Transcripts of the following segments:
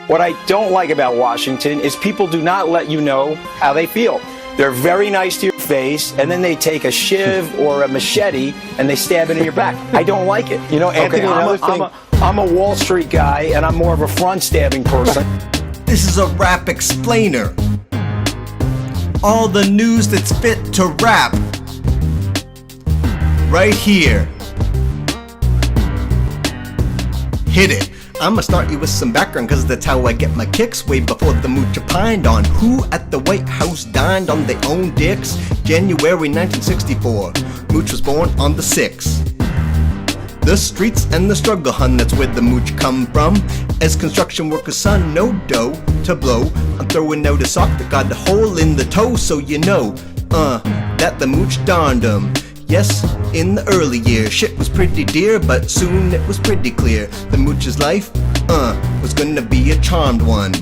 What I don't like about Washington is people do not let you know how they feel. They're very nice to your face, and then they take a shiv or a machete and they stab it in your back. I don't like it. You know, Anthony, I'm a Wall Street guy, and I'm more of a front-stabbing person. This is a rap explainer. All the news that's fit to rap. Right here. Hit it. I'ma start you with some background, cause that's how I get my kicks. Way before the Mooch opined on who at the White House dined on their own dicks. January 1964, Mooch was born on the 6th. The streets and the struggle, hun, that's where the Mooch come from. As construction worker's son, no dough to blow. I'm throwing out a sock that got a hole in the toe, so you know, that the Mooch donned 'em. Yes, in the early years, shit was pretty dear, but soon it was pretty clear the Mooch's life, was gonna be a charmed one.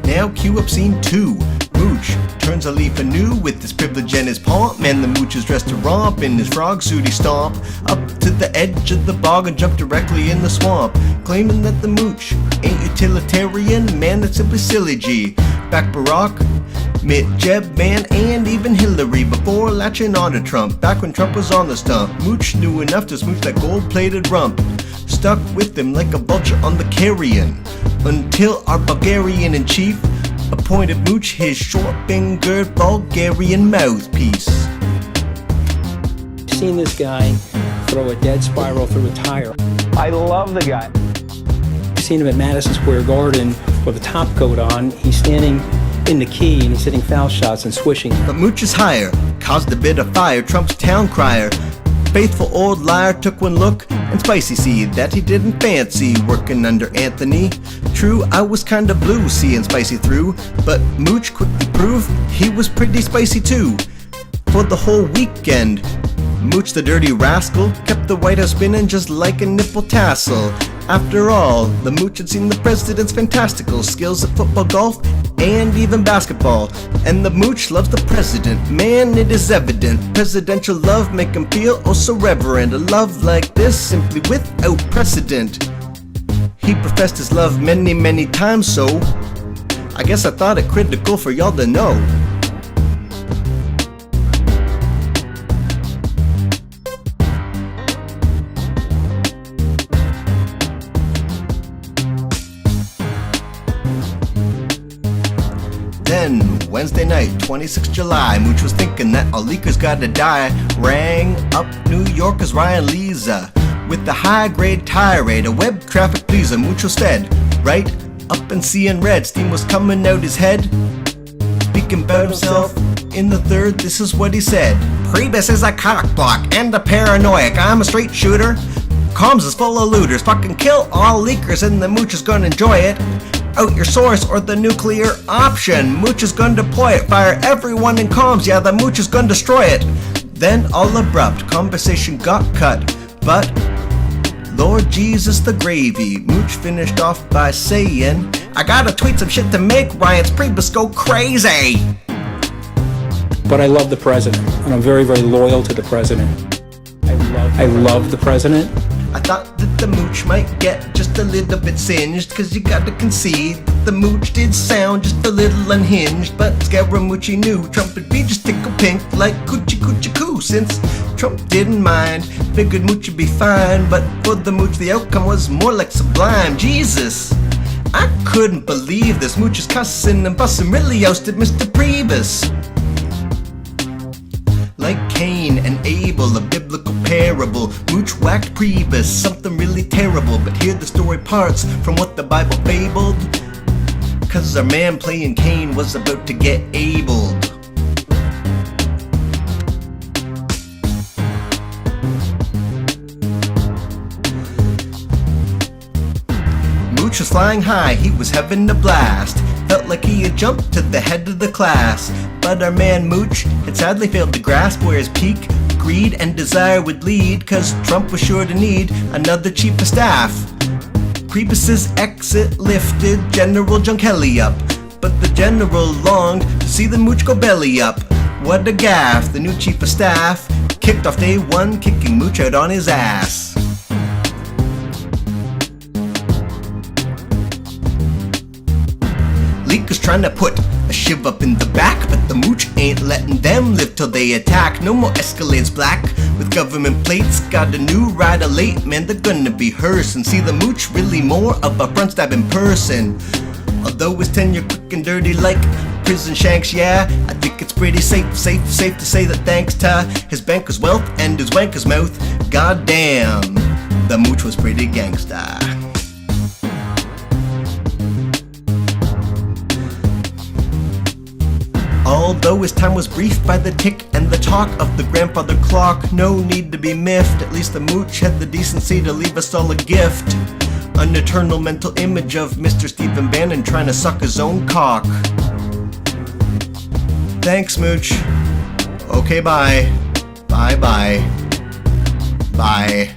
Now cue up scene 2. Mooch turns a leaf anew with his privilege and his pomp. Man, the Mooch is dressed to romp in his frog suit. He stomp up to the edge of the bog and jump directly in the swamp, claiming that the Mooch ain't utilitarian. Man, that's simply silly G. Back Barack, Mitt, Jeb, man, and even Hillary before latching on to Trump. Back when Trump was on the stump, Mooch knew enough to smooch that gold-plated rump. Stuck with him like a vulture on the carrion, until our Bulgarian-in-chief appointed Mooch his short-fingered Bulgarian mouthpiece. Seen this guy throw a dead spiral through a tire. I love the guy. Seen him at Madison Square Garden with a top coat on. He's standing in the key and he's hitting foul shots and swishing. But Mooch is higher, caused a bit of fire, Trump's town crier. Faithful old liar took one look and spicy see that he didn't fancy working under Anthony. True, I was kinda blue seeing spicy through, but Mooch quickly proved he was pretty spicy too. For the whole weekend, Mooch the dirty rascal kept the White House spinning just like a nipple tassel. After all, the Mooch had seen the president's fantastical skills at football, golf, and even basketball. And the Mooch loves the president, man, it is evident. Presidential love make him feel oh so reverent. A love like this simply without precedent. He professed his love many, many times, so I guess I thought it critical for y'all to know. Then, Wednesday night, 26th July, Mooch was thinking that all leakers gotta die. Rang up New Yorker's Ryan Leza with the high-grade tirade, a web traffic pleaser. Mooch was fed right up and seeing red. Steam was coming out his head. Speaking about himself in the third, this is what he said. Priebus is a cockblock and a paranoiac. I'm a straight shooter. Comms is full of looters. Fucking kill all leakers and the Mooch is gonna enjoy it. Out your source or the nuclear option. Mooch is gonna deploy it. Fire everyone in comms. Yeah, the Mooch is gonna destroy it. Then all abrupt, conversation got cut. But Lord Jesus the gravy, Mooch finished off by saying, I gotta tweet some shit to make Ryan's Priebus go crazy. But I love the president, and I'm very, very loyal to the president. I love the president. I thought that the Mooch might get just a little bit singed, cause you gotta concede that the Mooch did sound just a little unhinged. But Scaramucci knew Trump would be just tickle pink like coochie coochie coo. Since Trump didn't mind, figured Mooch would be fine. But for the Mooch the outcome was more like sublime. Jesus, I couldn't believe this. Mooch is cussing and fussing, really ousted Mr. Priebus. Like Cain and Abel, a biblical parable, Mooch whacked Priebus, something really terrible. But here the story parts from what the Bible fabled, cause our man playing Cain was about to get abled. Mooch was flying high, he was having a blast. Felt like he had jumped to the head of the class. But our man Mooch had sadly failed to grasp where his peak greed and desire would lead, cause Trump was sure to need another chief of staff. Priebus's exit lifted General John Kelly up, but the general longed to see the Mooch go belly up. What a gaffe, the new chief of staff kicked off day one, kicking Mooch out on his ass. trying to put a shiv up in the back, but the Mooch ain't letting them live till they attack. No more Escalades black with government plates. Got a new rider late, man, they're gonna be hearse. And see the Mooch really more of a front stab in person. Although his tenure quick and dirty like prison shanks, yeah, I think it's pretty safe to say that thanks to his banker's wealth and his wanker's mouth, goddamn, the Mooch was pretty gangsta. Although his time was brief by the tick and the talk of the grandfather clock, no need to be miffed, at least the Mooch had the decency to leave us all a gift. An eternal mental image of Mr. Stephen Bannon trying to suck his own cock. Thanks, Mooch. Okay, bye. Bye. Bye. Bye.